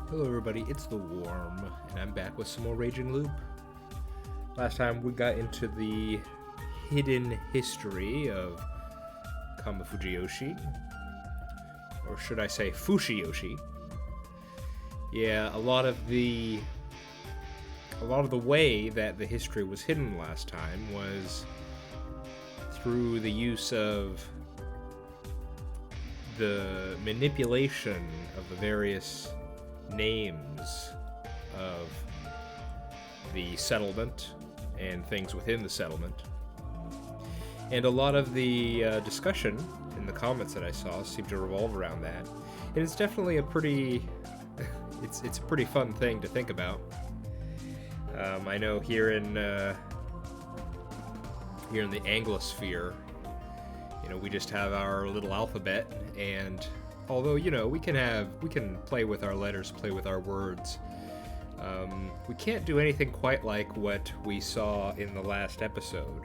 Hello everybody, it's the Worm, and I'm back with some more Raging Loop. Last time we got into the hidden history of Kama Fujiyoshi, or should I say Fushiyoshi. Yeah, a lot of the way that the history was hidden last time was through the use of the manipulation of the various names of the settlement and things within the settlement. And a lot of the discussion in the comments that I saw seemed to revolve around that. And it's definitely a pretty it's a pretty fun thing to think about. I know here in the Anglosphere, we just have our little alphabet, and although we can play with our letters, play with our words, we can't do anything quite like what we saw in the last episode.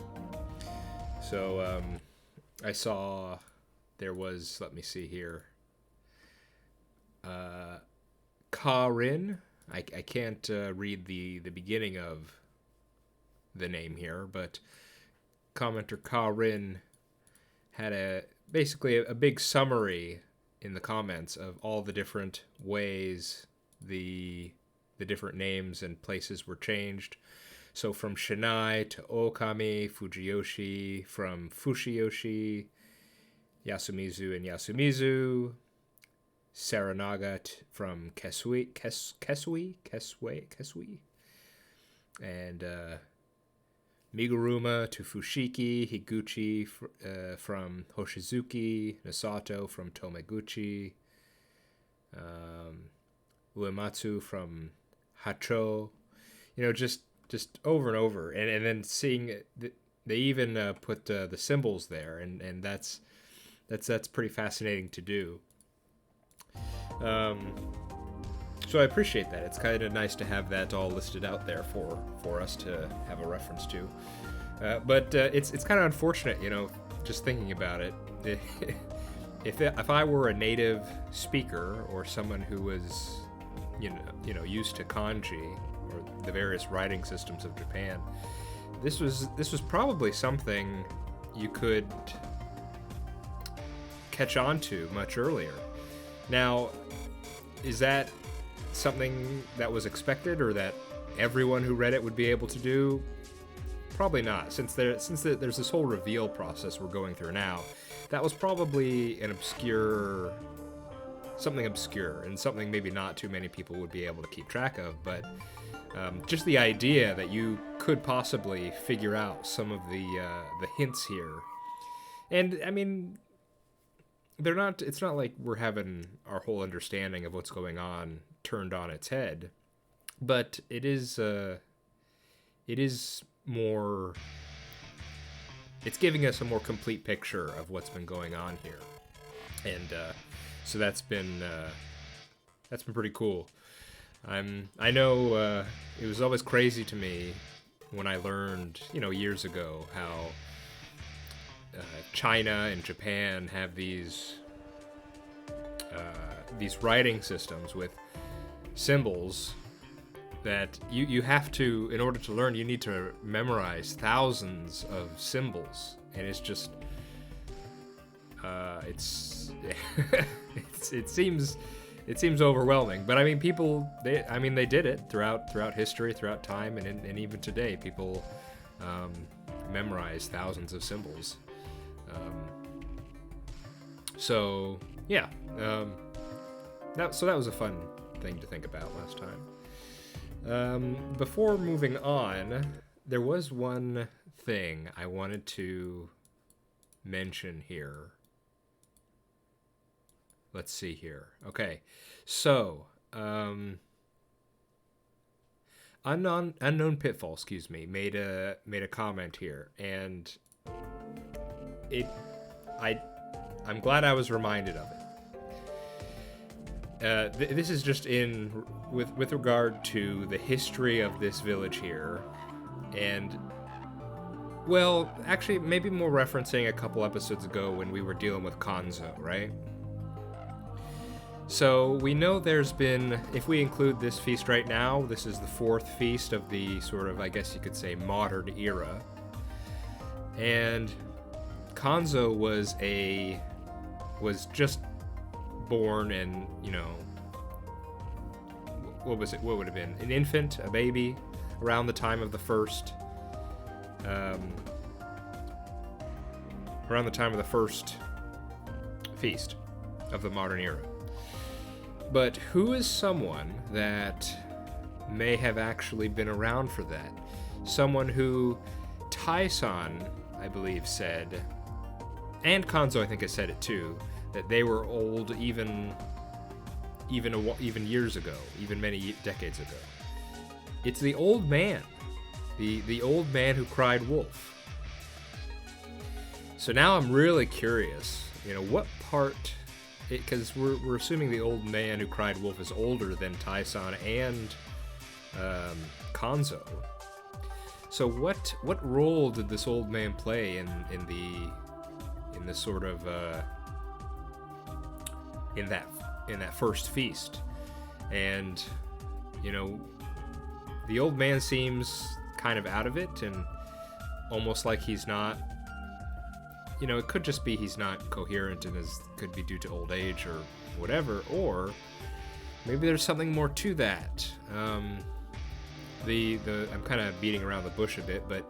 So I saw there was, let me see here, Karin. I can't read the beginning of the name here, but commenter Karin had basically a big summary in the comments of all the different ways the different names and places were changed. So from Shinai to Okami, Fujiyoshi, from Fushiyoshi, Yasumizu and Yasumizu, Saranaga from Kesui, and Miguruma to Fushiki, Higuchi from Hoshizuki, Nosato from Tomeguchi, Uematsu from Hacho, just over and over, and then seeing they even put the symbols there, and that's pretty fascinating to do. So I appreciate that. It's kind of nice to have that all listed out there for us to have a reference to. But it's kind of unfortunate, just thinking about it. If I were a native speaker or someone who was, used to kanji or the various writing systems of Japan, this was probably something you could catch on to much earlier. Now, is that something that was expected, or that everyone who read it would be able to do? Probably not, since there's this whole reveal process we're going through now. That was probably something obscure, and something maybe not too many people would be able to keep track of, but just the idea that you could possibly figure out some of the hints here. And I mean, it's not like we're having our whole understanding of what's going on turned on its head, but it is more, it's giving us a more complete picture of what's been going on here. And so that's been pretty cool. I know it was always crazy to me when I learned, years ago, how China and Japan have these writing systems with symbols that you have to, in order to learn, you need to memorize thousands of symbols, and it's just it seems overwhelming. But I mean, they did it throughout history, throughout time, and even today, people memorize thousands of symbols. So yeah, that was a fun thing to think about last time. Before moving on, there was one thing I wanted to mention here. Let's see here. Okay, so unknown pitfall, made a comment here, and I'm glad I was reminded of it. This is just with regard to the history of this village here, and, well, actually, maybe more referencing a couple episodes ago when we were dealing with Kanzo, right? So we know there's been, if we include this feast right now, this is the fourth feast of the sort of, I guess you could say, modern era. And Kanzo was just born and, what was it? What would have been? An infant, a baby, around the time of the first, feast of the modern era. But who is someone that may have actually been around for that? Someone who Tai-san, I believe, said, and Kanzo I think has said it too, that they were old even years ago, even many decades ago. It's the old man, the old man who cried wolf. So now I'm really curious, what part, because we're assuming the old man who cried wolf is older than Tai-san and Kanzo. So what role did this old man play in this sort of in that first feast? And the old man seems kind of out of it and almost like he's not. It could just be he's not coherent and could be due to old age or whatever, or maybe there's something more to that. I'm kind of beating around the bush a bit, but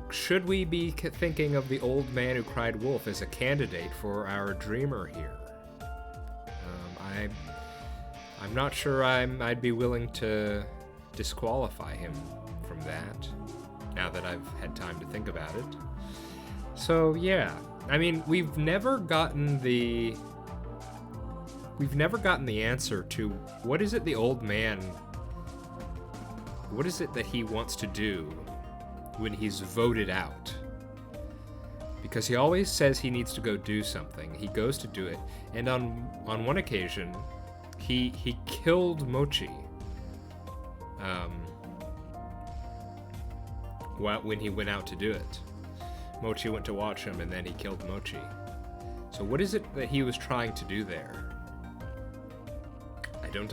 should we be thinking of the old man who cried wolf as a candidate for our dreamer here? I'm not sure I'd be willing to disqualify him from that, now that I've had time to think about it. So yeah, I mean, we've never gotten the answer to what is it that he wants to do when he's voted out. Because he always says he needs to go do something. He goes to do it, and on one occasion, he killed Mochi. When he went out to do it. Mochi went to watch him, and then he killed Mochi. So what is it that he was trying to do there? I don't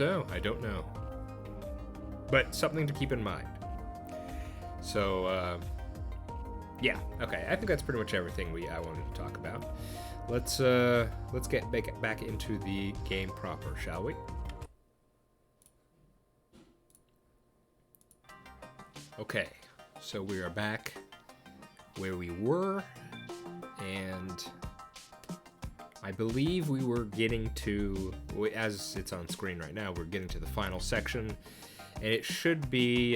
know. But something to keep in mind. So, yeah, okay. I think that's pretty much everything I wanted to talk about. Let's get back into the game proper, shall we? Okay, so we are back where we were, and I believe we were getting to, as it's on screen right now, we're getting to the final section, and it should be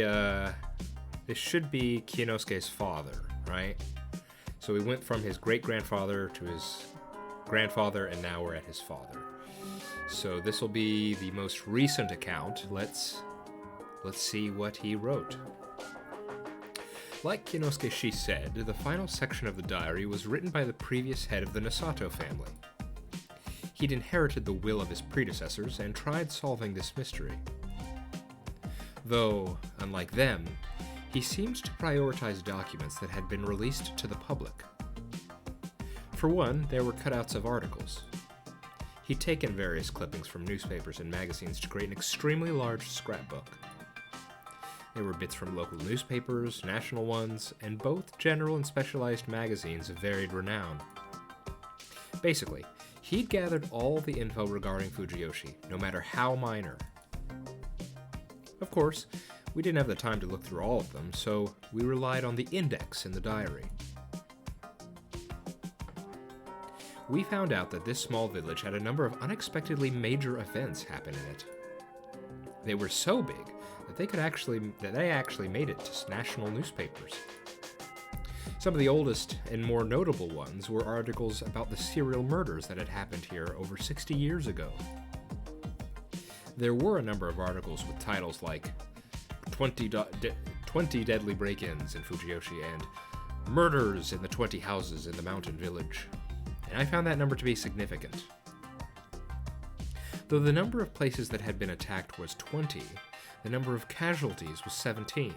Kiyonosuke's father, right? So we went from his great-grandfather to his grandfather, and now we're at his father. So this will be the most recent account. Let's see what he wrote. Like Kiyonosuke Shi said, the final section of the diary was written by the previous head of the Nasato family. He'd inherited the will of his predecessors and tried solving this mystery. Though, unlike them, he seemed to prioritize documents that had been released to the public. For one, there were cutouts of articles. He'd taken various clippings from newspapers and magazines to create an extremely large scrapbook. There were bits from local newspapers, national ones, and both general and specialized magazines of varied renown. Basically, he'd gathered all the info regarding Fujiyoshi, no matter how minor. Of course, we didn't have the time to look through all of them, so we relied on the index in the diary. We found out that this small village had a number of unexpectedly major events happen in it. They were so big that they actually made it to national newspapers. Some of the oldest and more notable ones were articles about the serial murders that had happened here over 60 years ago. There were a number of articles with titles like 20 deadly break-ins in Fujiyoshi and murders in the 20 houses in the mountain village, and I found that number to be significant. Though the number of places that had been attacked was 20, the number of casualties was 17.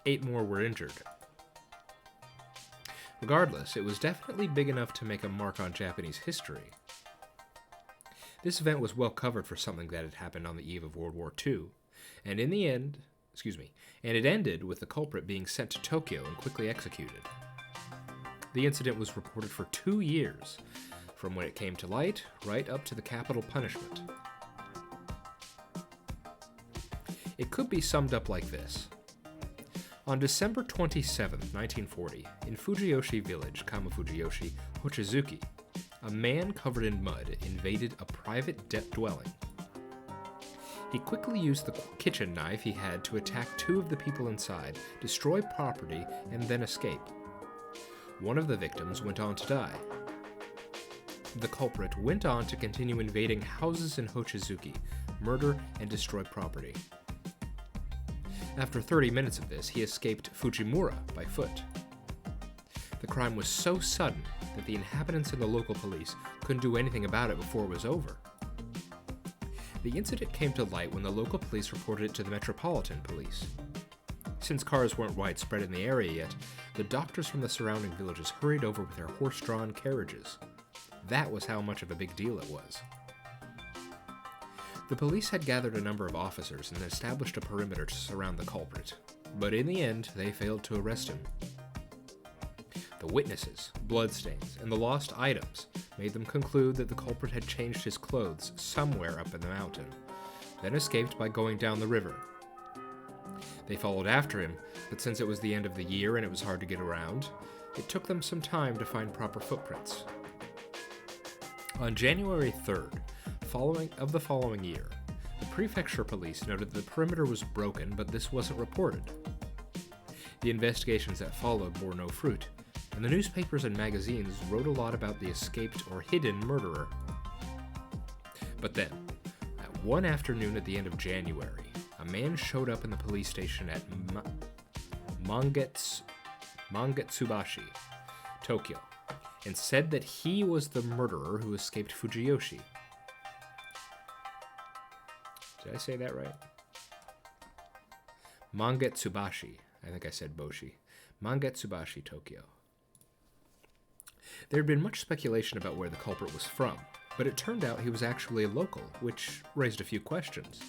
8 more were injured. Regardless, it was definitely big enough to make a mark on Japanese history. This event was well covered for something that had happened on the eve of World War II, and in the end, and it ended with the culprit being sent to Tokyo and quickly executed. The incident was reported for 2 years, from when it came to light right up to the capital punishment. It could be summed up like this. On December 27, 1940, in Fujiyoshi village, Kamafujiyoshi, Hochizuki, a man covered in mud invaded a private dwelling. He quickly used the kitchen knife he had to attack 2 of the people inside, destroy property, and then escape. One of the victims went on to die. The culprit went on to continue invading houses in Hochizuki, murder, and destroy property. After 30 minutes of this, he escaped Fujimura by foot. The crime was so sudden that the inhabitants and the local police couldn't do anything about it before it was over. The incident came to light when the local police reported it to the Metropolitan Police. Since cars weren't widespread in the area yet, the doctors from the surrounding villages hurried over with their horse-drawn carriages. That was how much of a big deal it was. The police had gathered a number of officers and established a perimeter to surround the culprit, but in the end, they failed to arrest him. The witnesses, bloodstains, and the lost items made them conclude that the culprit had changed his clothes somewhere up in the mountain, then escaped by going down the river. They followed after him, but since it was the end of the year and it was hard to get around, it took them some time to find proper footprints. On January 3rd, the following year, the prefecture police noted that the perimeter was broken, but this wasn't reported. The investigations that followed bore no fruit, and the newspapers and magazines wrote a lot about the escaped or hidden murderer. But then, at one afternoon at the end of January, a man showed up in the police station at Mangetsubashi, Tokyo, and said that he was the murderer who escaped Fujiyoshi. Did I say that right? Mangetsubashi. I think I said Boshi. Mangetsubashi, Tokyo. There had been much speculation about where the culprit was from, but it turned out he was actually a local, which raised a few questions.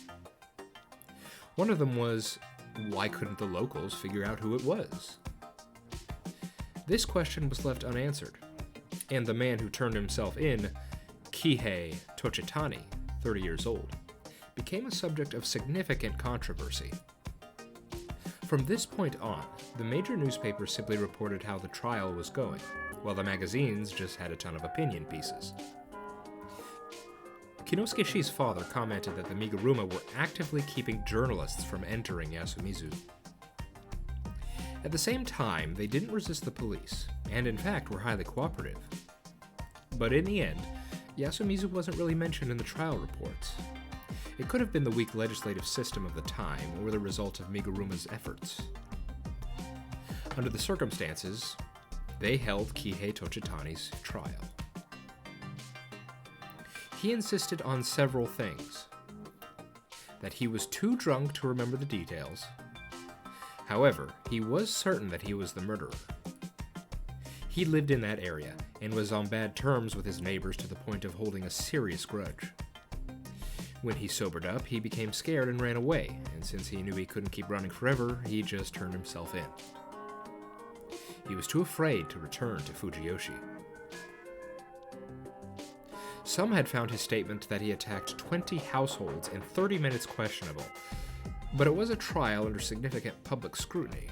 One of them was, why couldn't the locals figure out who it was? This question was left unanswered, and the man who turned himself in, Kihei Tochitani, 30 years old, became a subject of significant controversy. From this point on, the major newspapers simply reported how the trial was going, while the magazines just had a ton of opinion pieces. Kinosuke Shi's father commented that the Miguruma were actively keeping journalists from entering Yasumizu. At the same time, they didn't resist the police, and in fact were highly cooperative. But in the end, Yasumizu wasn't really mentioned in the trial reports. It could have been the weak legislative system of the time, or the result of Miguruma's efforts. Under the circumstances, they held Kihei Tochitani's trial. He insisted on several things. That he was too drunk to remember the details. However, he was certain that he was the murderer. He lived in that area, and was on bad terms with his neighbors to the point of holding a serious grudge. When he sobered up, he became scared and ran away, and since he knew he couldn't keep running forever, he just turned himself in. He was too afraid to return to Fujiyoshi. Some had found his statement that he attacked 20 households in 30 minutes questionable, but it was a trial under significant public scrutiny.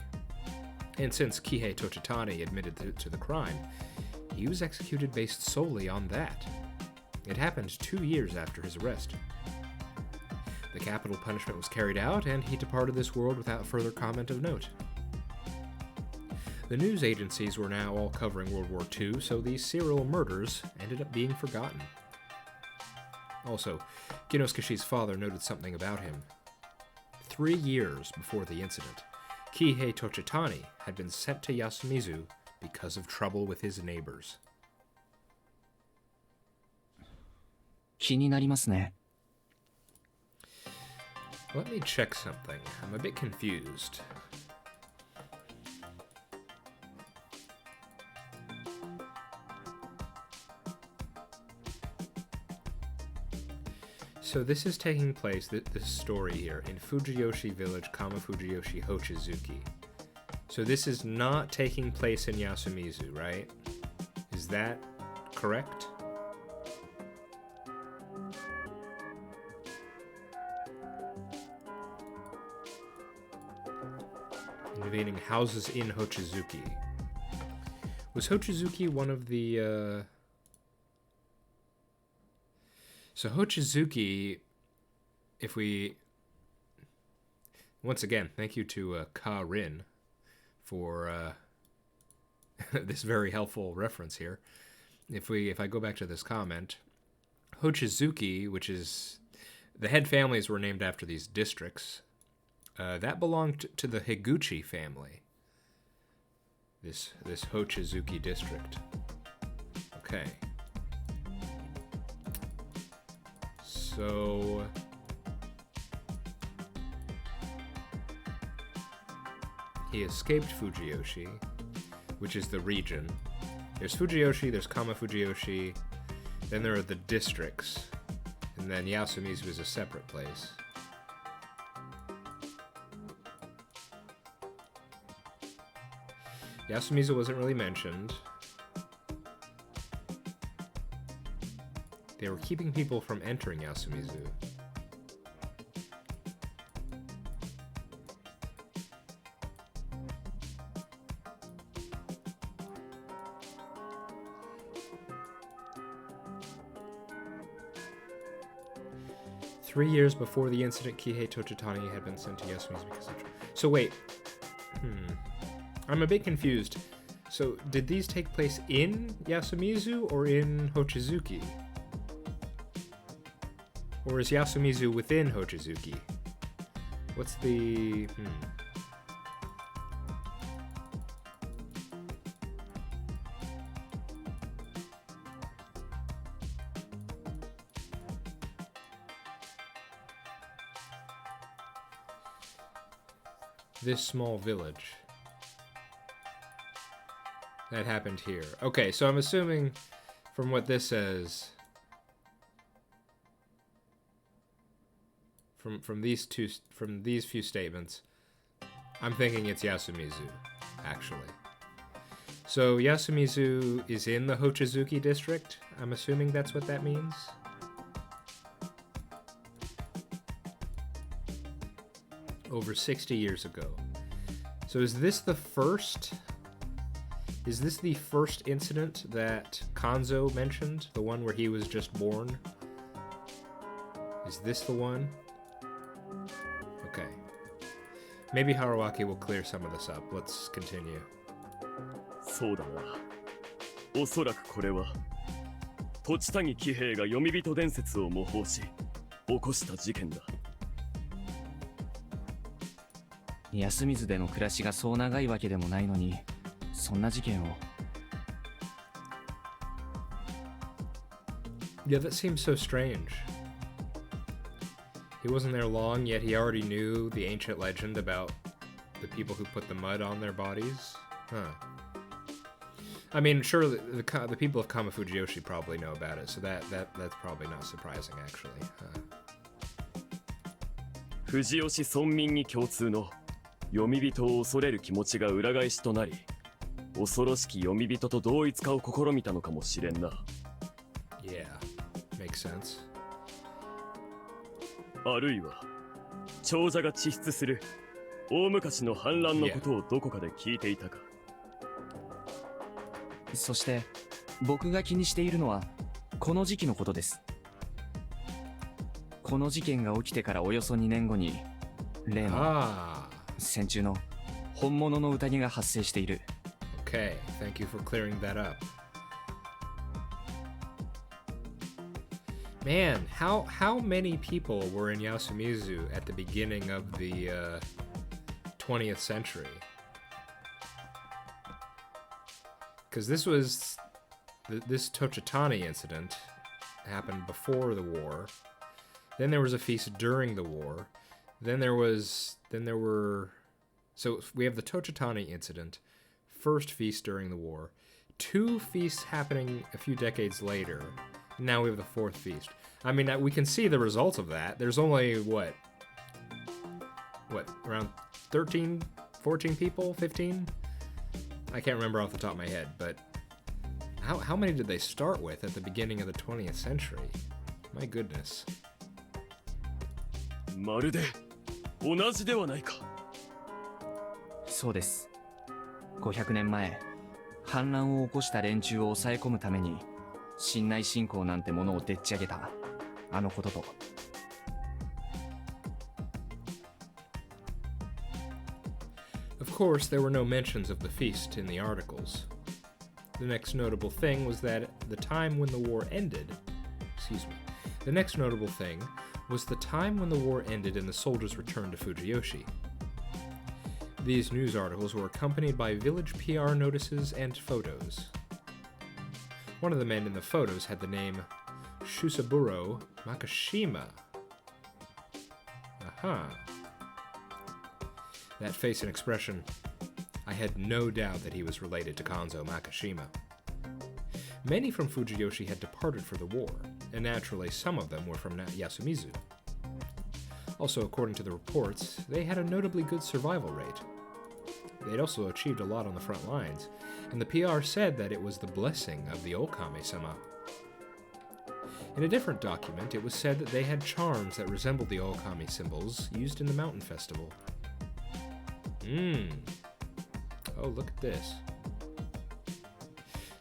And since Kihei Tochitani admitted to the crime, he was executed based solely on that. It happened 2 years after his arrest. The capital punishment was carried out, and he departed this world without further comment of note. The news agencies were now all covering World War II, so these serial murders ended up being forgotten. Also, Kinosuke Shi's father noted something about him. 3 years before the incident, Kihei Tochitani had been sent to Yasumizu because of trouble with his neighbors. 気になりますね。 Let me check something. I'm a bit confused. So this is taking place, this story here, in Fujiyoshi Village, Kamafujiyoshi, Hochizuki. So this is not taking place in Yasumizu, right? Is that correct? Invading houses in Hochizuki. Was Hochizuki one of the... So Hochizuki, if we... Once again, thank you to Karin for this very helpful reference here. If I go back to this comment, Hochizuki, which is... The head families were named after these districts. That belonged to the Higuchi family. This Hochizuki district. Okay. So he escaped Fujiyoshi, which is the region. There's Fujiyoshi, there's Kamafujiyoshi, then there are the districts, and then Yasumizu is a separate place. Yasumizu wasn't really mentioned. They were keeping people from entering Yasumizu. Three years before the incident, Kihei Tochitani had been sent to Yasumizu because of... So wait. I'm a bit confused. So did these take place in Yasumizu or in Hochizuki? Or is Yasumizu within Hochizuki? What's the... This small village. That happened here. Okay, so I'm assuming from what this says... From these few statements, I'm thinking it's Yasumizu, actually. So Yasumizu is in the Hochizuki district. I'm assuming that's what that means. Over 60 years ago. So is this the first incident that Kanzo mentioned? The one where he was just born? Is this the one? Okay. Maybe Haruaki will clear some of this up. Let's continue. そうだな。おそらくこれは土地谷喜兵衛が読み人伝説を模倣し起こした事件だ。安水での暮らしがそう長いわけでもないのに、そんな事件を。Yeah, that seems so strange. He wasn't there long, yet he already knew the ancient legend about the people who put the mud on their bodies. Huh. I mean, sure, the people of Kamafujiyoshi probably know about it, so that's probably not surprising, actually. 富士吉村民に共通の読み人を恐れる気持ちが裏返しとなり、恐ろしき読み人と同一化を試みたのかもしれんな。Yeah, makes sense. あるいは長者が地質する大昔の反乱のことをどこかで聞いていたか。そして僕が気にしているのはこの時期のことです。この事件が起きてからおよそ2年後に例の戦中の本物の宴が発生している。Okay, thank you for clearing that up. Man, how many people were in Yasumizu at the beginning of the 20th century? Because this Tochitani incident happened before the war. Then there was a feast during the war. So we have the Tochitani incident, first feast during the war, two feasts happening a few decades later. Now we have the fourth feast. I mean, we can see the results of that. There's only, what, around 13, 14 people, 15? I can't remember off the top of my head, but how many did they start with at the beginning of the 20th century? My goodness. まるで同じではないか。そうです。500年前、反乱を起こした連中を抑え込むために、侵内侵攻なんてものをでっち上げた、あのことと。Of course, there were no mentions of the feast in the articles. The next notable thing was that the time when the war ended, the next notable thing was the time when the war ended and the soldiers returned to Fujiyoshi. These news articles were accompanied by village PR notices and photos. One of the men in the photos had the name Shusaburo Makashima. Aha. That face and expression, I had no doubt that he was related to Kanzo Makashima. Many from Fujiyoshi had departed for the war, and naturally some of them were from Yasumizu. Also, according to the reports, they had a notably good survival rate. They'd also achieved a lot on the front lines, and the PR said that it was the blessing of the Okame-sama. In a different document, it was said that they had charms that resembled the Okame symbols used in the mountain festival. Oh, look at this.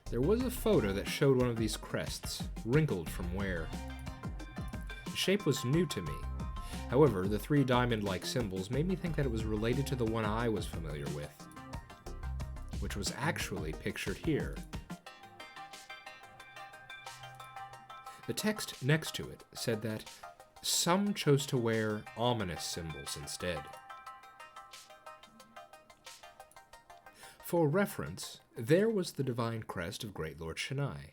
There was a photo that showed one of these crests, wrinkled from wear. The shape was new to me. However, the three diamond-like symbols made me think that it was related to the one I was familiar with, which was actually pictured here. The text next to it said that some chose to wear ominous symbols instead. For reference, there was the divine crest of Great Lord Shinai.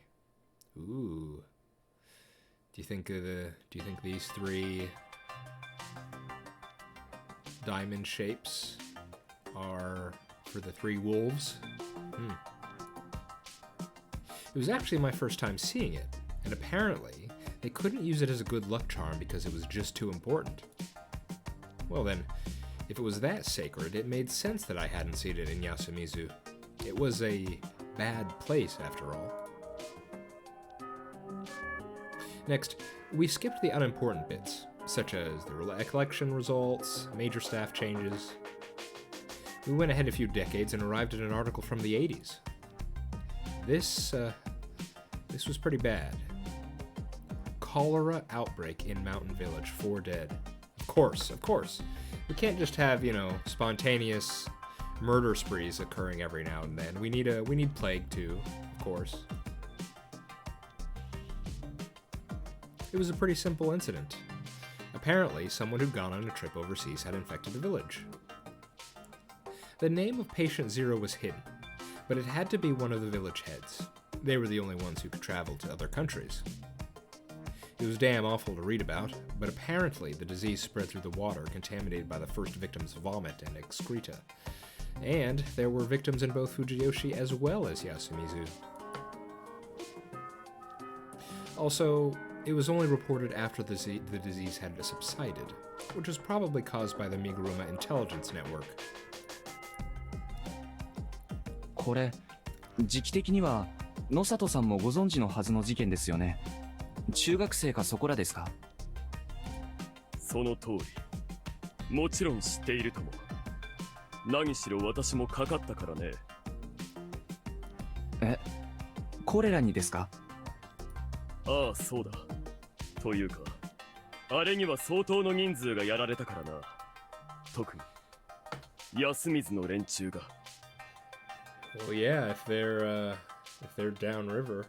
Ooh. Do you think these three diamond shapes are for the three wolves? It was actually my first time seeing it, and apparently they couldn't use it as a good luck charm because it was just too important. Well then, if it was that sacred, it made sense that I hadn't seen it in Yasumizu. It was a bad place, after all. Next, we skipped the unimportant bits, such as the election results, major staff changes. We went ahead a few decades and arrived at an article from the 80s. This was pretty bad. Cholera outbreak in Mountain Village, 4 dead. Of course. We can't just have, spontaneous murder sprees occurring every now and then. We need plague too, of course. It was a pretty simple incident. Apparently, someone who'd gone on a trip overseas had infected the village. The name of patient 0 was hidden, but it had to be one of the village heads. They were the only ones who could travel to other countries. It was damn awful to read about, but apparently the disease spread through the water contaminated by the first victim's vomit and excreta. And there were victims in both Fujiyoshi as well as Yasumizu. Also, it was only reported after the disease had subsided, which was probably caused by the Miguruma intelligence network. これ、時期的には野里さんもご存知のはずの事件ですよね。中学生かそこらですか？その通り。もちろん知っているとも。何しろ私もかかったからね。え、コレラにですか？ああ、そうだ。というか、あれには相当の人数がやられたからな。特に、安水の連中が。Well, yeah, if they're downriver.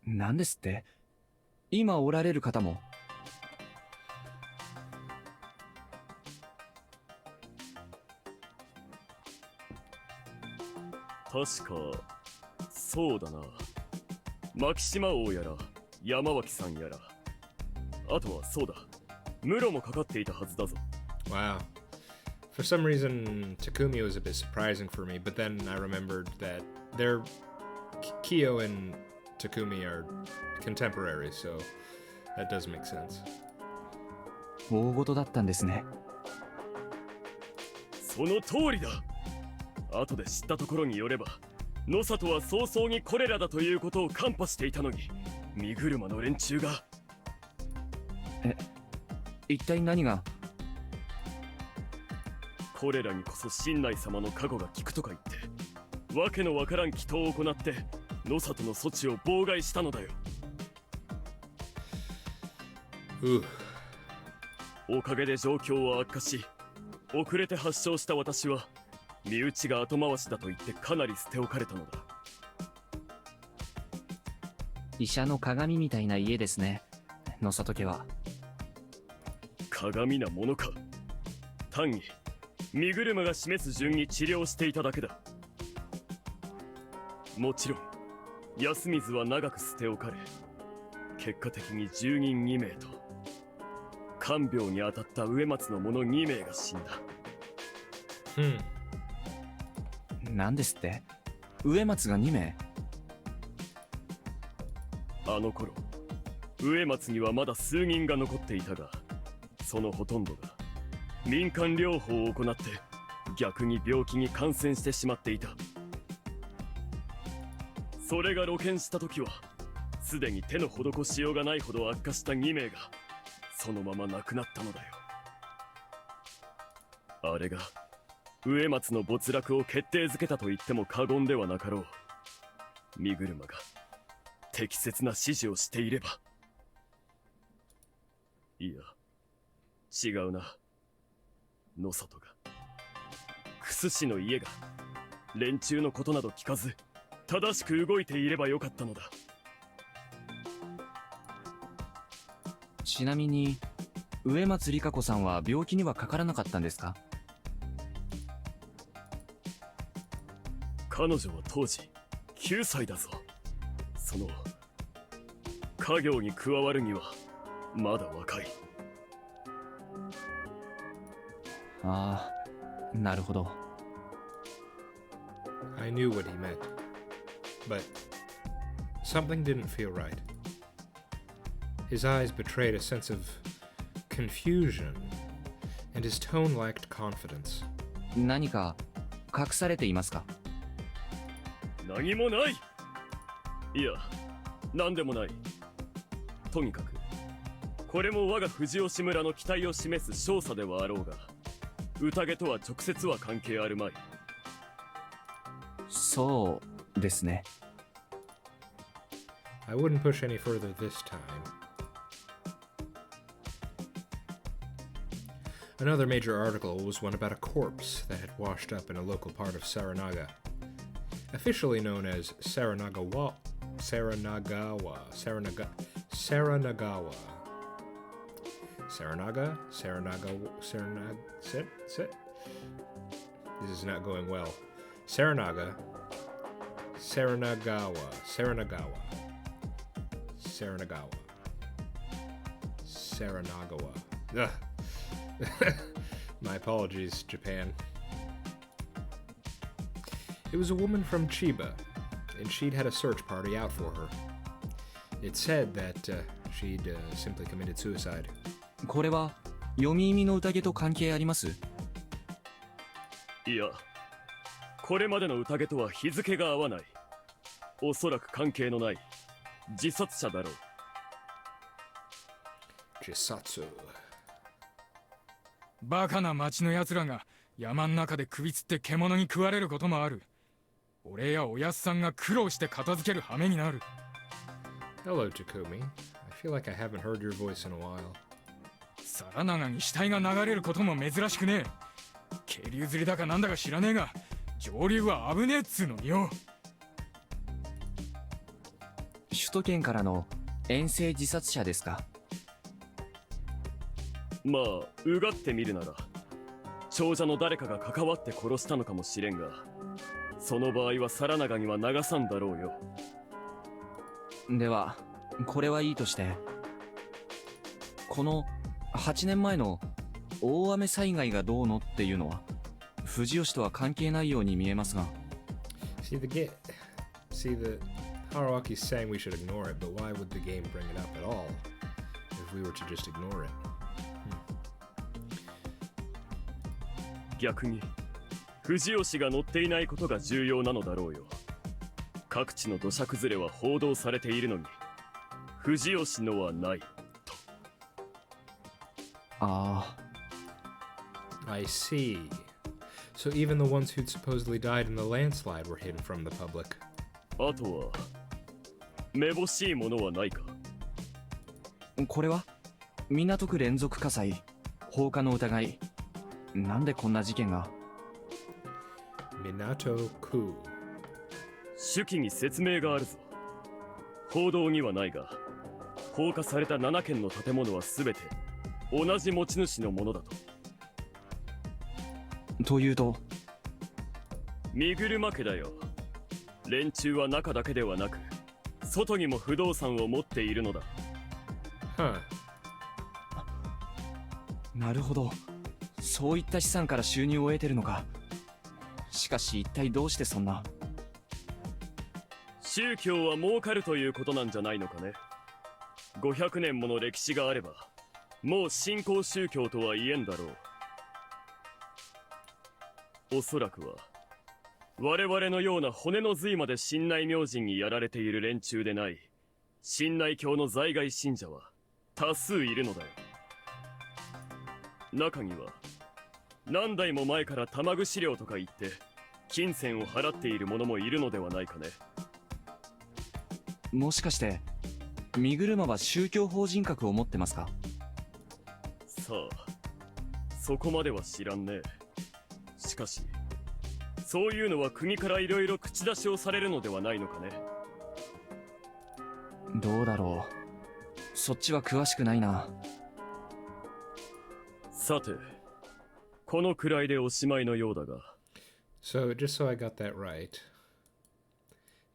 なんですって？今おられる方も？確か、そうだな。牧島王やら、山脇さんやら。あとはそうだ。室もかかっていたはずだぞ。Wow. For some reason, Takumi was a bit surprising for me, but then I remembered that they're Kyo and Takumi are contemporaries, so that does make sense. 大事だったんですね。その通りだ。後で知ったところによれば、野里は早々にこれらだということを看破していたのに、身車の連中が。一体何が？これらにこそ神内様の加護が効くとか言って、わけのわからん祈祷を行って野里の措置を妨害したのだよ。おかげで状況は悪化し、遅れて発症した私は身内が後回しだと言ってかなり捨て置かれたのだ。医者の鏡みたいな家ですね、野里家は。鏡なものか。単に身車が示す順に治療していただけだ。もちろん安水は長く捨て置かれ、結果的に住人2名と看病に当たった植松の者2名が死んだ。何ですって？植松が2名？あの頃植松にはまだ数人が残っていたが、そのほとんどが民間療法を行って逆に病気に感染してしまっていた。それが露見した時はすでに手の施しようがないほど悪化した2名がそのまま亡くなったのだよ。あれが植松の没落を決定づけたと言っても過言ではなかろう。身車が適切な指示をしていれば。いや違うな。野里がクス氏の家が連中のことなど聞かず正しく動いていればよかったのだ。ちなみに植松里香子さんは病気にはかからなかったんですか？彼女は当時9歳だぞ。その家業に加わるにはまだ若い。ああ、なるほど。I knew what he meant, but something didn't feel right. His eyes betrayed a sense of confusion, and his tone lacked confidence. 何か隠されていますか？何もない。いや、何でもない。とにかくこれも我が藤吉村の期待を示す証左ではあろうが、宴とは直接は関係あるまい。そうですね。I wouldn't push any further this time. Another major article was one about a corpse that had washed up in a local part of Saranaga. Officially known as Saranagawa. Saranaga? Sit. This is not going well. Saranagawa. Ugh. My apologies, Japan. It was a woman from Chiba, and she'd had a search party out for her. It said that she'd simply committed suicide. これは読み意味の宴と関係あります？いや、これまでの宴とは日付が合わない。おそらく関係のない自殺者だろう。自殺。バカな町の奴らが山ん中で首つって獣に食われることもある。俺やおやっさんが苦労して片付ける羽目になる。Hello, Takumi. I feel like I haven't heard your voice in a while. 皿長に死体が流れることも珍しくねえ。渓流釣りだかなんだか知らねえが、上流は危ねえっつうのによ。首都圏からの遠征自殺者ですか？まあうがってみるなら長者の誰かが関わって殺したのかもしれんが、その場合は皿長には流さんだろうよ。ではこれはいいとして、この8年前の大雨災害がどうのっていうのは藤吉とは関係ないように見えますが。see that Haruaki's saying we should ignore it, but why would the game bring it up at all if we were to just ignore it? 逆に藤吉が乗っていないことが重要なのだろうよ。各地の土砂崩れは報道されているのに藤吉のはない。ああ、 I see. So even the ones who'd supposedly died in the landslide were hidden from the public. あとはめぼしいものはないか。これは港区連続火災、放火の疑い。なんでこんな事件が。 Minato-ku. 手記に説明があるぞ。報道にはないが放火された7軒の建物は全て同じ持ち主のものだと。というと、身車家だよ。連中は中だけではなく外にも不動産を持っているのだ。 Huh. なるほど。そういった資産から収入を得てるのか。しかし一体どうしてそんな。宗教は儲かるということなんじゃないのかね。500年もの歴史があればもう新興宗教とは言えんだろう。おそらくは我々のような骨の髄まで神内明神にやられている連中でない神内教の在外信者は多数いるのだよ。中には何代も前から玉串料とか言って金銭を払っている者もいるのではないかね。もしかして身車は宗教法人格を持ってますか。さあそこまでは知らんね。しかしそういうのは国からいろいろ口出しをされるのではないのかね。どうだろう。そっちは詳しくないな。さてこのくらいでおしまいのようだが。 So, just so I got that right,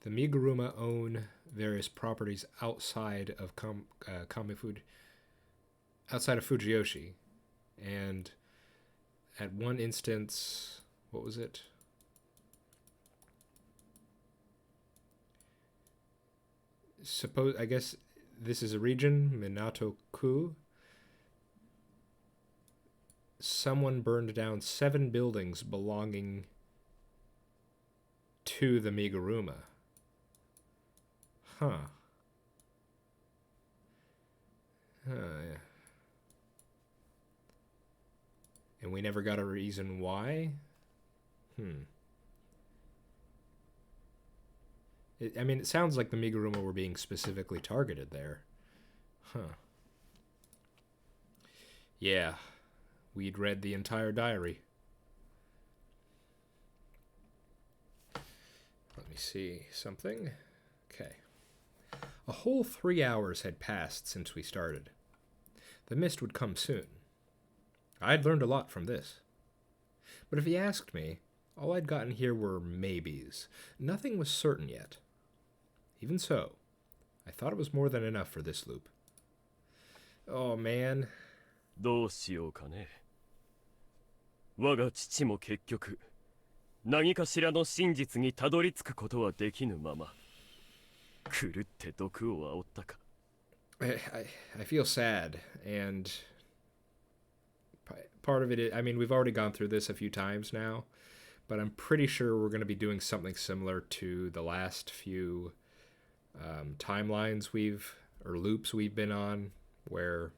the Miguruma own various properties outside of outside of Fujiyoshi, and at one instance, what was it? I guess this is a region, Minato-ku. Someone burned down 7 buildings belonging to the Miguruma. Huh. Yeah. And we never got a reason why? I mean, it sounds like the Miguruma were being specifically targeted there. Huh. Yeah. We'd read the entire diary. Let me see something. Okay. A whole 3 hours had passed since we started. The mist would come soon. I'd learned a lot from this. But if he asked me, all I'd gotten here were maybes. Nothing was certain yet. Even so, I thought it was more than enough for this loop. Oh, man. どうしようかね。我が父も結局何かしらの真実にたどり着くことはできぬまま狂って毒を煽ったか。 I feel sad, and part of it is, I mean, we've already gone through this a few times now, but I'm pretty sure we're going to be doing something similar to the last few timelines or loops we've been on, where,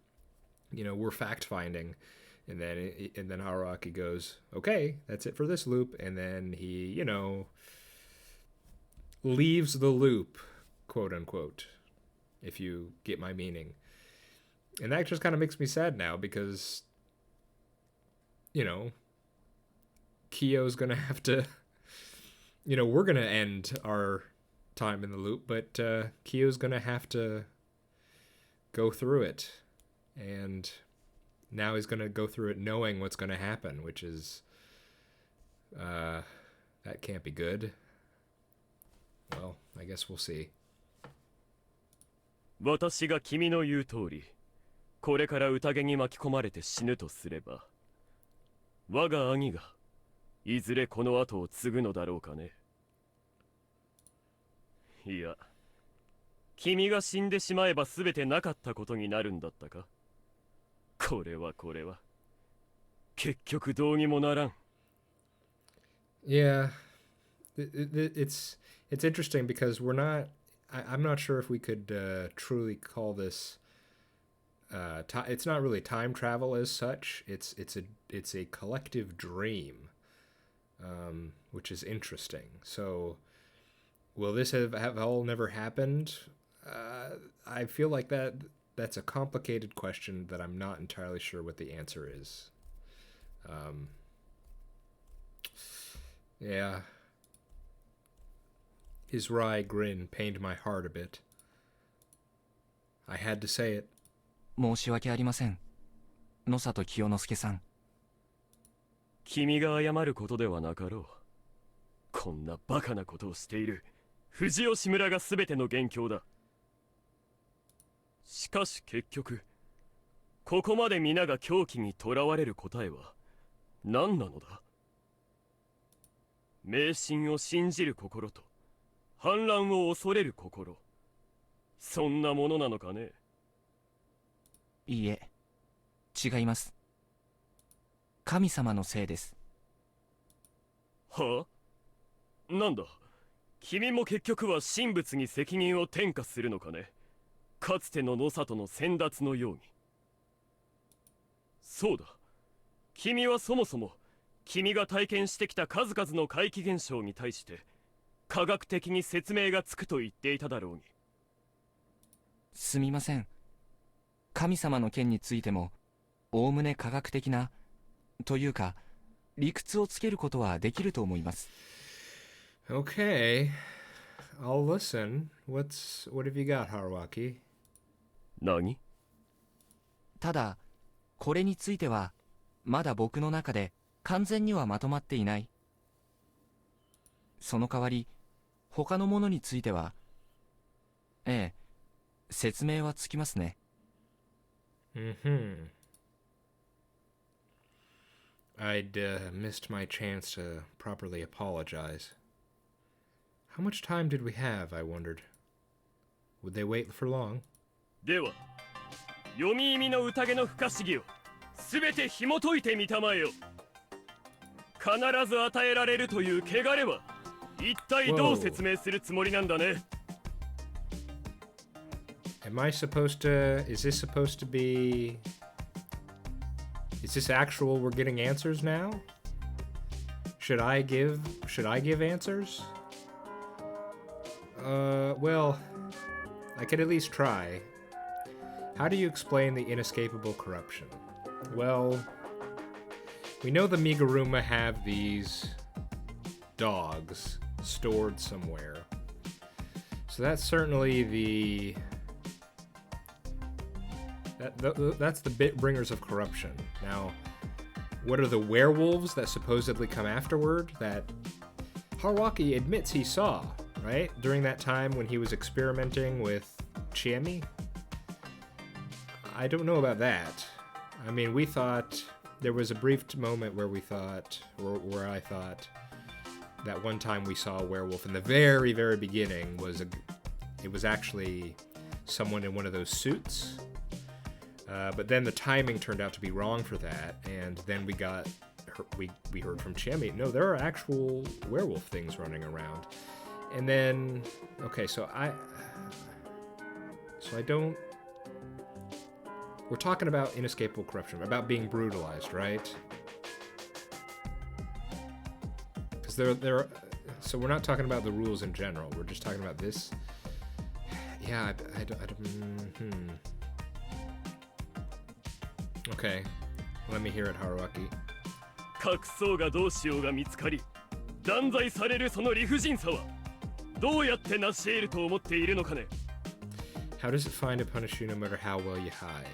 you know, we're fact-finding, and then Haruaki goes, okay, that's it for this loop, and then he, you know, leaves the loop, quote-unquote, if you get my meaning. And that just kind of makes me sad now, because, you know, Kyo's gonna have to, you know, we're gonna end our time in the loop, but Kyo's gonna have to go through it, and now he's gonna go through it knowing what's gonna happen, which is that can't be good. Well, I guess we'll see. 私が君の言う通りこれから宴に巻き込まれて死ぬとすれば我が兄がいずれこの後を継ぐのだろうかね。いや、君が死んでしまえば全てなかったことになるんだったか。これは結局どうにもならん。 Yeah, it's interesting because we're not. I'm not sure if we could truly call this. It's not really time travel as such. It's a collective dream, which is interesting. So, will this have all never happened? I feel like that's a complicated question that I'm not entirely sure what the answer is. Yeah. His wry grin pained my heart a bit. I had to say it. 申し訳ありません。野里清之助さん。君が謝ることではなかろう。こんなバカなことをしている藤吉村が全ての元凶だ。しかし結局、ここまで皆が狂気にとらわれる答えは何なのだ。迷信を信じる心と反乱を恐れる心、そんなものなのかね。いいえ、違います。神様のせいです。はあ？なんだ、君も結局は神仏に責任を転嫁するのかね。かつての野里の先達のように。そうだ、君はそもそも君が体験してきた数々の怪奇現象に対して科学的に説明がつくと言っていただろうに。すみません。神様の件についてもおおむね科学的なというか理屈をつけることはできると思います。 Okay, I'll listen. What have you got, Haruaki? 何？ただこれについてはまだ僕の中で完全にはまとまっていない。その代わり他のものについては説明はつきますね。Mm-hmm. I'd missed my chance to properly apologize. How much time did we have, I wondered? Would they wait for long? では、読み意味の宴の不可思議を全て紐解いてみたまえよ。必ず与えられるという汚れは一体どう説明するつもりなんだね。Am I supposed to... Is this supposed to be... Is this actual we're getting answers now? Should I give answers? Well, I could at least try. How do you explain the inescapable corruption? Well, we know the Miguruma have these dogs stored somewhere. So that's certainly the... That's the bit bringers of corruption. Now, what are the werewolves that supposedly come afterward that Haruaki admits he saw, right? During that time when he was experimenting with Chiemi? I don't know about that. I mean, we thought... There was a brief moment where we thought, or where I thought, that one time we saw a werewolf in the very, very beginning it was actually someone in one of those suits. But then the timing turned out to be wrong for that, and then we heard from Chiemi, no, there are actual werewolf things running around. And then, okay, so I don't... We're talking about inescapable corruption, about being brutalized, right? Because so we're not talking about the rules in general, we're just talking about this. Yeah, Okay, let me hear it, Haruaki. 隠そうがどうしようが見つかり、断罪されるその理不尽さはどうやって成し得ると思っているのかね。 How does it find and punish you no matter how well you hide?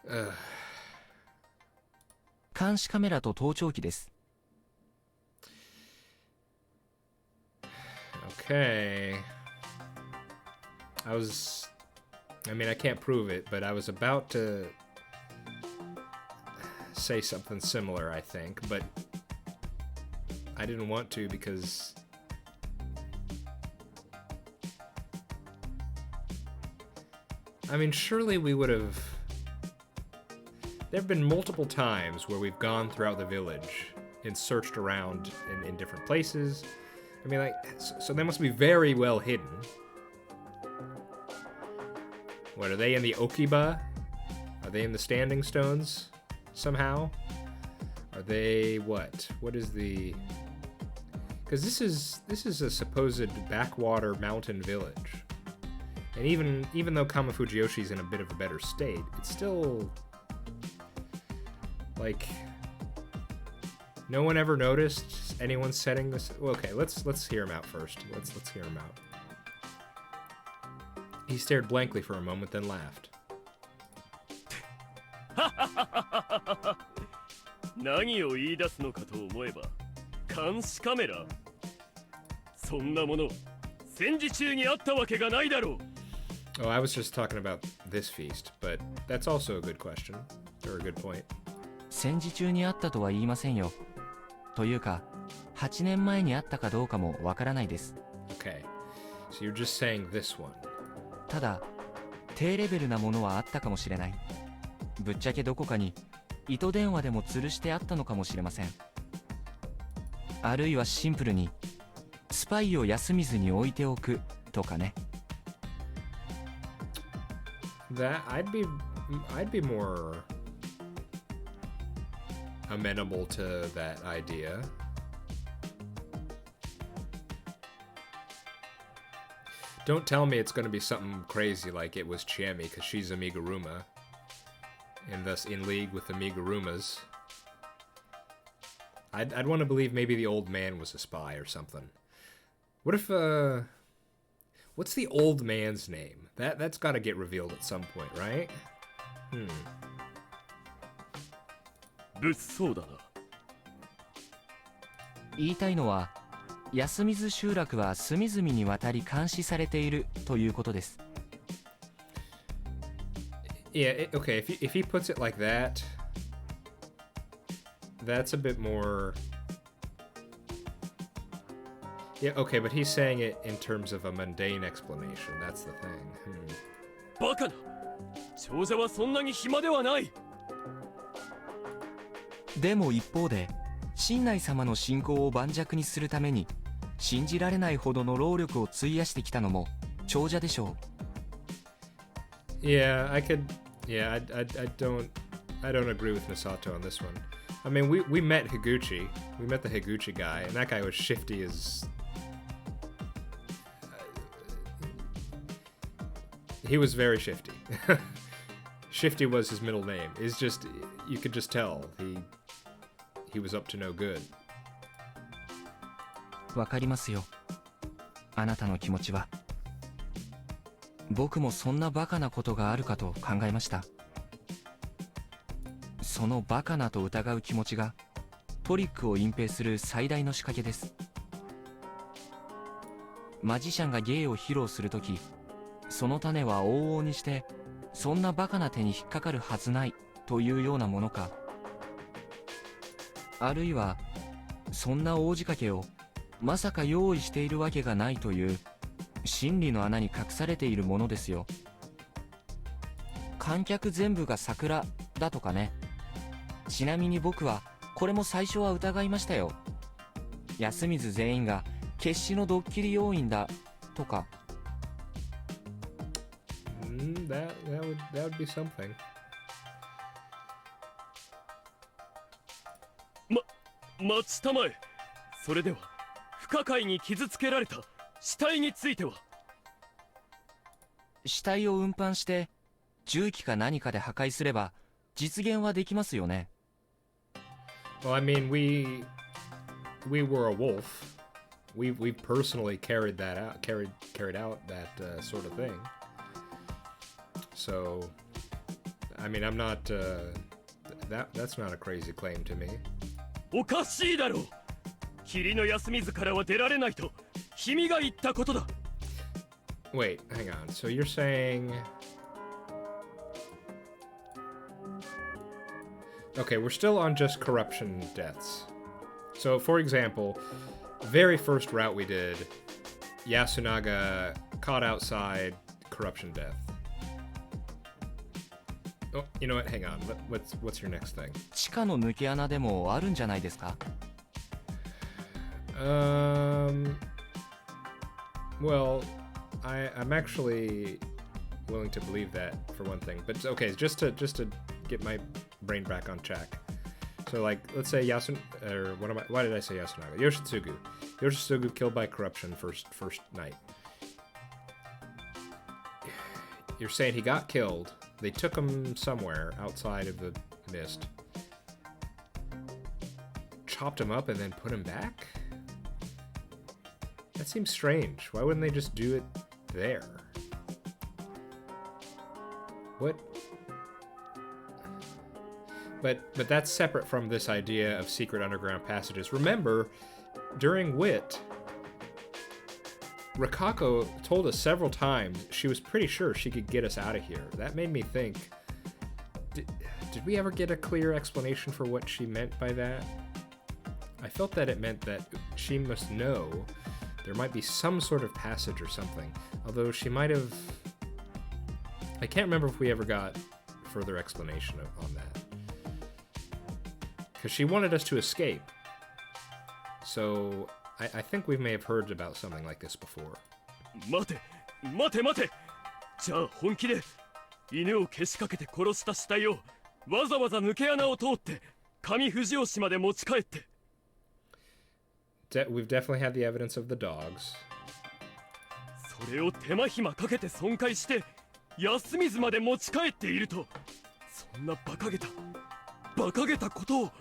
Ugh. 監視カメラと盗聴器です。 Okay. I was I mean, I can't prove it, but I was about to say something similar, I think, but I didn't want to because I mean, surely we would have. There have been multiple times where we've gone throughout the village and searched around in different places. I mean, like, so they must be very well hidden. What, are they in the Okiba? Are they in the Standing Stones somehow? Are they what? What is the... Because this is a supposed backwater mountain village. And even though Kamafujiyoshi's in a bit of a better state, it's still... Like... No one ever noticed anyone setting this... Well, okay, let's hear him out first. Let's hear him out. He stared blankly for a moment, then laughed. 何を言い出すのかと思えば監視カメラそんなもの戦時中にあったわけがないだろう Oh, I was just talking about this feast, but that's also a good question, or a good point. 戦時中にあったとは言いませんよ。というか、8年前にあったかどうかもわからないです。Okay, so you're just saying this one. ただ、低レベルなものはあったかもしれない。ぶっちゃけどこかに糸電話でも吊るしてあったのかもしれません。あるいはシンプルにスパイを休みずに置いておくとかね。That I'd be more amenable to that idea. Don't tell me it's going to be something crazy like it was Chiemi because she's Amiguruma and thus in league with Amigurumas. I'd want to believe maybe the old man was a spy or something. What if what's the old man's name? That's got to get revealed at some point, right? 物騒だな言いたいのは、安水集落は隅々にわたり監視されているということです。Yeah, okay, if he puts it like that, that's a bit more... Yeah, okay, but he's saying it in terms of a mundane explanation, that's the thing. バカな長者はそんなに暇ではないでも一方で、神内様の信仰を盤石にするために信じられないほどの労力を費やしてきたのも長者でしょう。Yeah, I don't agree with Misato on this one. I mean, we met Higuchi. We met the Higuchi guy, and that guy was shifty as... he was very shifty. Shifty was his middle name. It's just, you could just tell he was up to no good. わかりますよ。あなたの気持ちは。僕もそんなバカなことがあるかと考えました。そのバカなと疑う気持ちがトリックを隠蔽する最大の仕掛けです。マジシャンが芸を披露するとき、その種は往々にしてそんなバカな手に引っかかるはずないというようなものか、あるいはそんな大仕掛けをまさか用意しているわけがないという真理の穴に隠されているものですよ。観客全部が桜だとかね。ちなみに僕はこれも最初は疑いましたよ。安水全員が決死のドッキリ要員だとか。That would be something. 待ちたまえそれでは不可解に傷つけられた死体については死体を運搬して重機か何かで破壊すれば実現はできますよね。Well, I mean, we were a wolf. We personally carried out that sort of thing. So, I mean, I'm not. That's not a crazy claim to me. おかしいだろう霧の休みずからは出られないと君が言ったことだ Wait, hang on. So you're saying Okay, we're still on just corruption deaths. So, for example, very first route we did, Yasunaga caught outside, corruption death. Oh, you know what? Hang on. What's your next thing? 地下の抜け穴でもあるんじゃないですか？ Well, I'm actually willing to believe that for one thing. But okay, just to get my brain back on track. So like, let's say why did I say Yasunaga? Yoshitsugu killed by corruption first night. You're saying he got killed. They took him somewhere outside of the mist. Chopped him up and then put him back? That seems strange. Why wouldn't they just do it there? What? But that's separate from this idea of secret underground passages. Remember, during Wit, Rikako told us several times she was pretty sure she could get us out of here. That made me think, did we ever get a clear explanation for what she meant by that? I felt that it meant that she must know there might be some sort of passage or something. Although she might have... I can't remember if we ever got further explanation on that. Because she wanted us to escape. So I think we may have heard about something like this before. 待てじゃあ本気で犬をけしかけて殺した死体をわざわざ抜け穴を通って上藤吉まで持ち帰って。We've definitely had the evidence of the dogs. それを手間暇かけて損壊して安水まで持ち帰っていると、そんな馬鹿げたことを。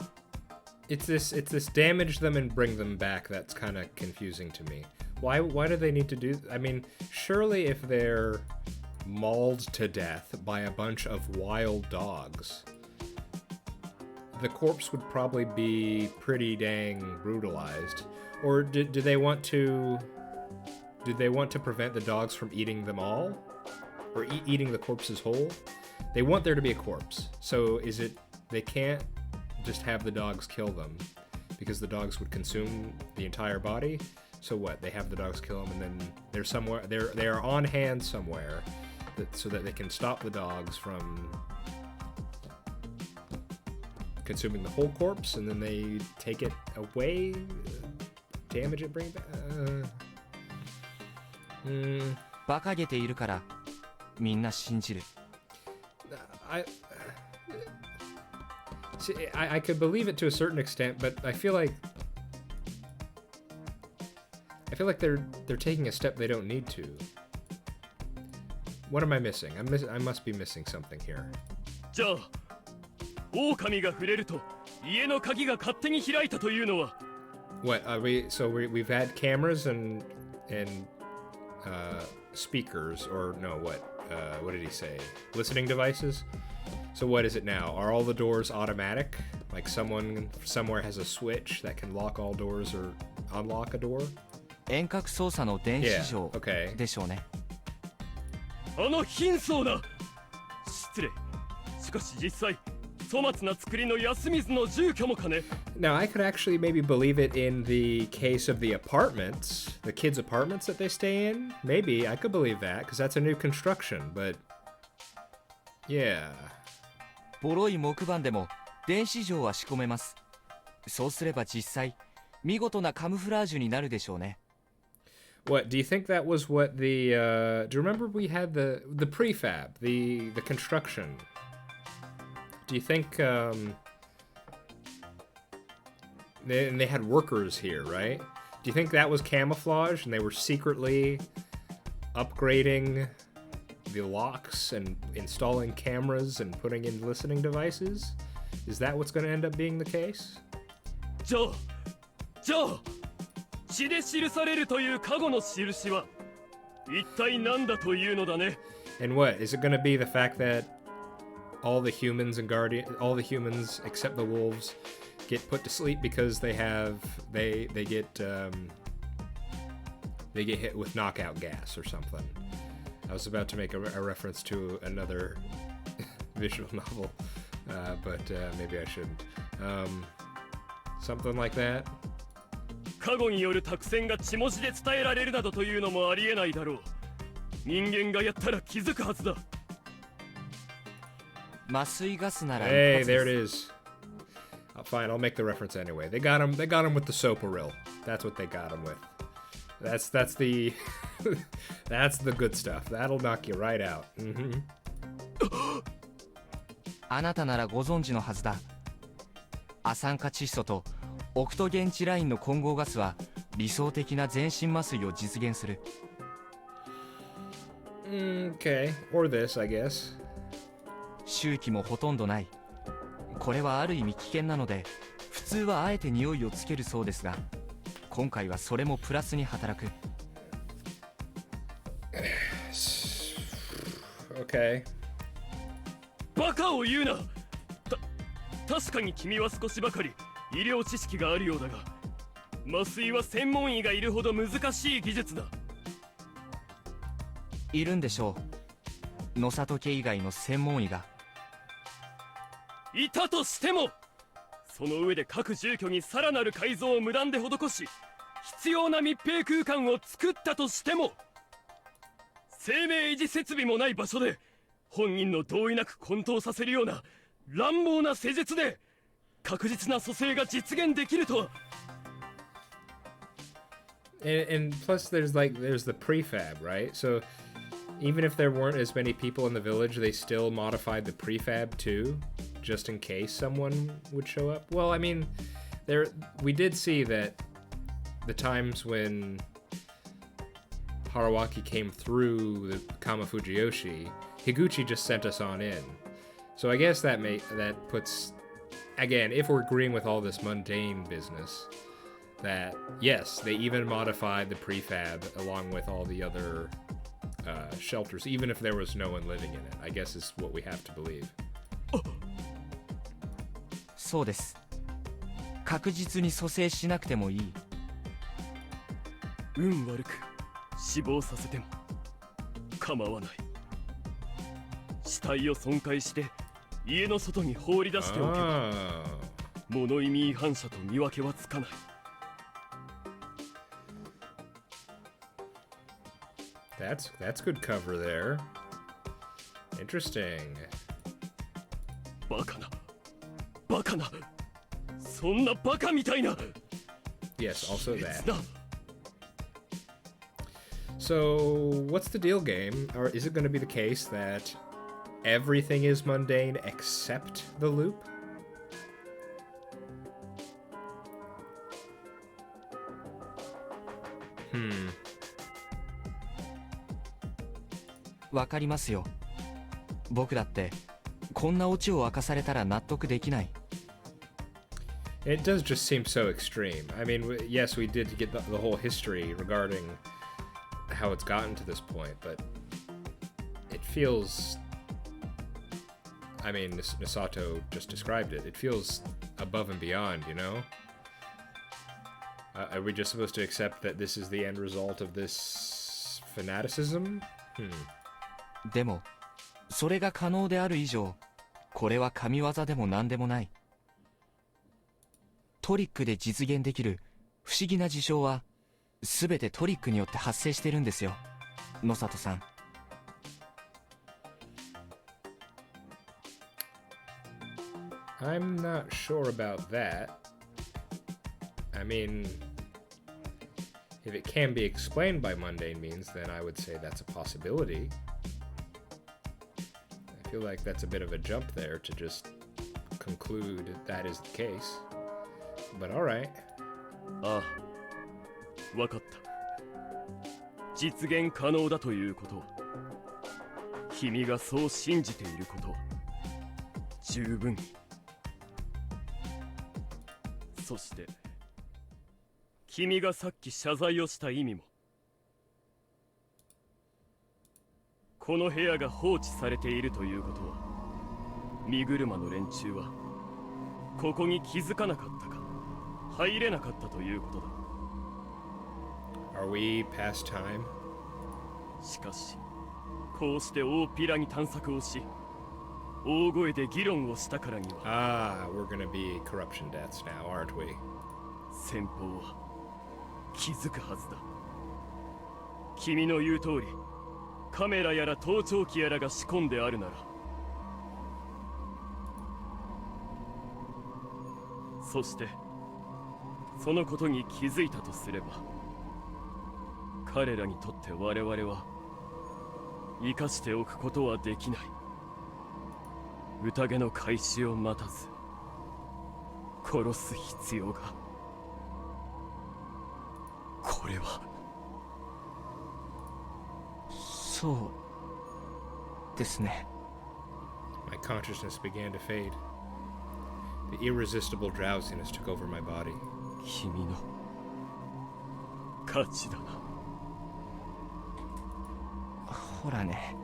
It's this damage them and bring them back that's kind of confusing to me. Why do they need to do... I mean, surely if they're mauled to death by a bunch of wild dogs, the corpse would probably be pretty dang brutalized. Or do they want to prevent the dogs from eating them all? Or eating the corpses whole? They want there to be a corpse. So is it they can't just have the dogs kill them because the dogs would consume the entire body? So what? They have the dogs kill them and then they're somewhere they are on hand somewhere so that they can stop the dogs from consuming the whole corpse, and then they take it away, damage it, bring it back. 馬鹿げているからみんな信じる。I could believe it to a certain extent, but I feel like they're taking a step they don't need to. What am I missing? I must be missing something here. じゃあ狼が触れると家の鍵が勝手に開いたというのは。 What we've had cameras and speakers, or no, what did he say? Listening devices? So what is it now? Are all the doors automatic? Like someone somewhere has a switch that can lock all doors or unlock a door? 遠隔操作の電子錠 okay. でしょうね。あの貧相な。失礼。しかし実際粗末な作りの安水の住居もかね。 Now I could actually maybe believe it in the case of the apartments, the kids' apartments that they stay in. Maybe I could believe that because that's a new construction, but yeah. ボロい木板でも電子錠は仕込めます。そうすれば実際見事なカムフラージュになるでしょうね。What do you think that was? What the do you remember we had the prefab, the construction? Do you think they had workers here, right? Do you think that was camouflage and they were secretly upgrading the locks and installing cameras and putting in listening devices? Is that what's going to end up being the case? じゃあ血で記されるという過去の印は一体何だというのだね。 And what is it going to be? The fact that all the humans except the wolves get put to sleep because they get hit with knockout gas or something. I was about to make a reference to another visual novel, but maybe I shouldn't. Something like that. 過去による託戦が血文字で伝えられるなどというのもありえないだろう。人間がやったら気づくはずだ。麻酔ガスなら Hey, 一発で there す it is. Fine, I'll make the reference anyway. They got him. They got him with the soparil. That's what they got him with. That's the that's the good stuff. That'll knock you right out. あなたならご存知のはずだ。亜酸化窒素とオクトゲンチラインの混合ガスは理想的な全身麻酔を実現する。Okay, or this, I guess. 周期もほとんどない。これはある意味危険なので普通はあえて匂いをつけるそうですが、今回はそれもプラスに働く。Okay. バカを言うな。確かに君は少しばかり医療知識があるようだが、麻酔は専門医がいるほど難しい技術だ。いるんでしょう、野里家以外の専門医が。いたとしても、その上で各住居にさらなる改造を無断で施し、必要な密閉空間を作ったとしても、生命維持設備もない場所で本人の同意なく混沌させるような乱暴な施術で確実な蘇生が実現できるとは。And plus, there's the prefab, right? So even if there weren't as many people in the village, they still modified the prefab too, just in case someone would show up. Well, I mean, we did see that the times when Haruaki came through the Kama Fujiyoshi, Higuchi just sent us on in. So I guess that puts, again, if we're agreeing with all this mundane business, that yes, they even modified the prefab along with all the other shelters, even if there was no one living in it, I guess is what we have to believe. そうです。確実に蘇生しなくてもいい。運悪く死亡させても構わない。死体を損壊して家の外に放り出しておけば、物意味違反者と見分けはつかない。That's good cover there. Interesting. バカな、バカな、そんなバカみたいな。 Yes, also that. な。 So, what's the deal, game? Or is it going to be the case that everything is mundane except the loop? わかりますよ。僕だってこんなオチを明かされたら納得できない。It does just seem so extreme. I mean, yes, we did get the whole history regarding how it's gotten to this point, but it feels... I mean, Misato just described it. It feels above and beyond, you know? Are we just supposed to accept that this is the end result of this fanaticism? でもそれが可能である以上、これは神業でも何でもない。トリックで実現できる不思議な事象は全てトリックによって発生してるんですよ、野里さん。I'm not sure about that. I mean, if it can be explained by mundane means, then I would say that's a possibility. I feel like that's a bit of a jump there to just conclude that is the case. But alright. ああ、わかった。実現可能だということ、君がそう信じていること、十分に。そして君がさっき謝罪をした意味も、この部屋が放置されているということは、身車の連中はここに気づかなかったか、入れなかったということだ。 Are we past time? しかしこうして大っぴらに探索をし、大声で議論をしたからには Ah, we're gonna be corruption deaths now, aren't we? 先方は気づくはずだ。君の言う通り、カメラやら盗聴器やらが仕込んであるなら、そしてそのことに気づいたとすれば、彼らにとって我々は生かしておくことはできない。宴の開始を待たず殺す必要が。これはそうですね。 My consciousness began to fade. The irresistible drowsiness took over my body. 君の勝ちだな。ほらね。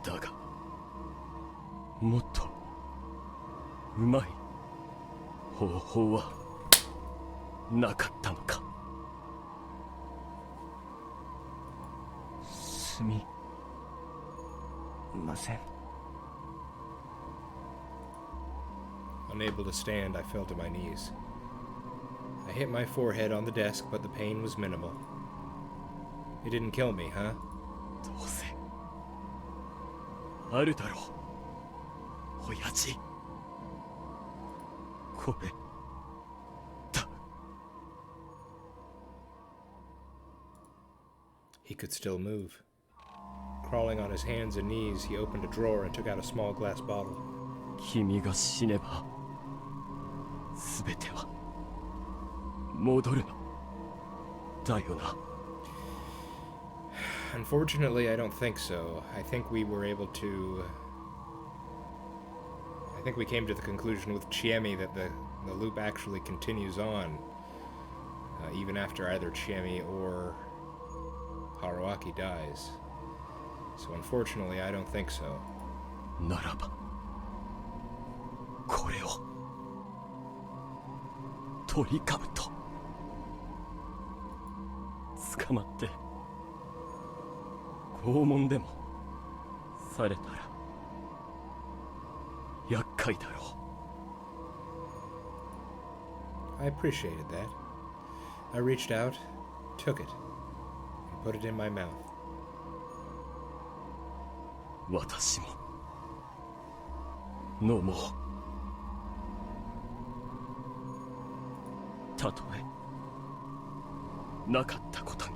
だがもっとうまい方法はなかったのか。すみません。 Unable to stand, I fell to my knees. I hit my forehead on the desk, but the pain was minimal. It didn't kill me, huh? どうせあるだろう、親父。これだ。 He could still move. Crawling on his hands and knees, he opened a drawer and took out a small glass bottle. 君が死ねば全ては戻るのだよな。 Unfortunately, I don't think so. I think we were able to... I think we came to the conclusion with Chiemi that the loop actually continues on, even after either Chiemi or Haruaki dies. So unfortunately, I don't think so. ならばこれをトリカブト捕まって拷問でもされたら厄介だろ I appreciated that. I reached out, took it, and put it in my mouth. う。私も飲もう。たとえなかったこと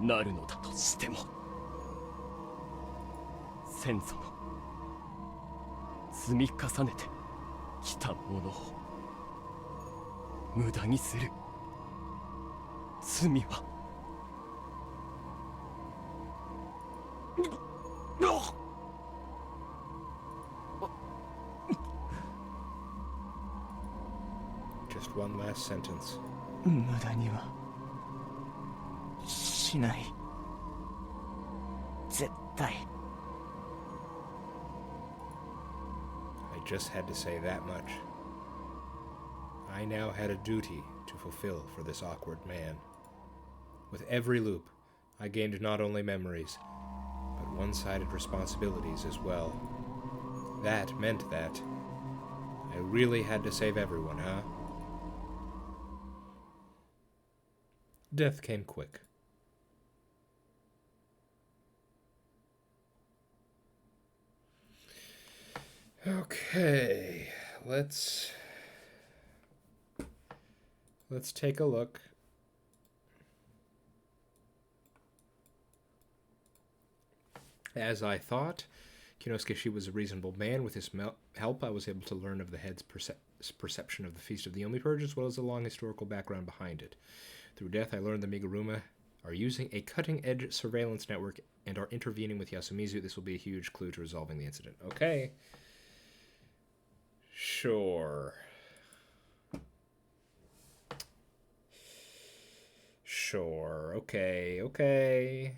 になるのだとしても、先祖の積み重ねてきたものを無駄にする罪はJust one last sentence. 無駄にはしない。絶対。 I just had to say that much. I now had a duty to fulfill for this awkward man. With every loop, I gained not only memories, but one-sided responsibilities as well. That meant that I really had to save everyone, huh? Death came quick. Okay, let's take a look. As I thought, Kinosuke was a reasonable man. With his help, I was able to learn of the head's perception of the Feast of the Omnipurge, as well as the long historical background behind it. Through death, I learned the Miguruma are using a cutting-edge surveillance network and are intervening with Yasumizu. This will be a huge clue to resolving the incident. Okay. Sure. Sure. Okay. Okay.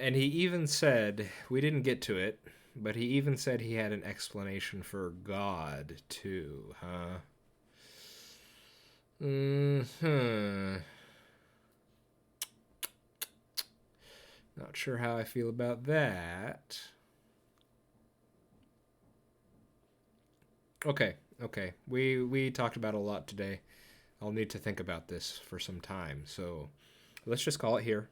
And he even said, we didn't get to it, but he even said he had an explanation for God, too, huh? Not sure how I feel about that. Okay. We talked about a lot today. I'll need to think about this for some time. So let's just call it here.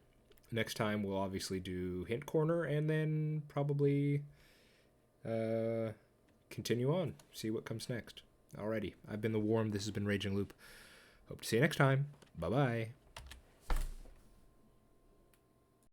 Next time we'll obviously do Hint Corner and then probably continue on. See what comes next. Alrighty. I've been the Warm. This has been Raging Loop. Hope to see you next time. Bye-bye.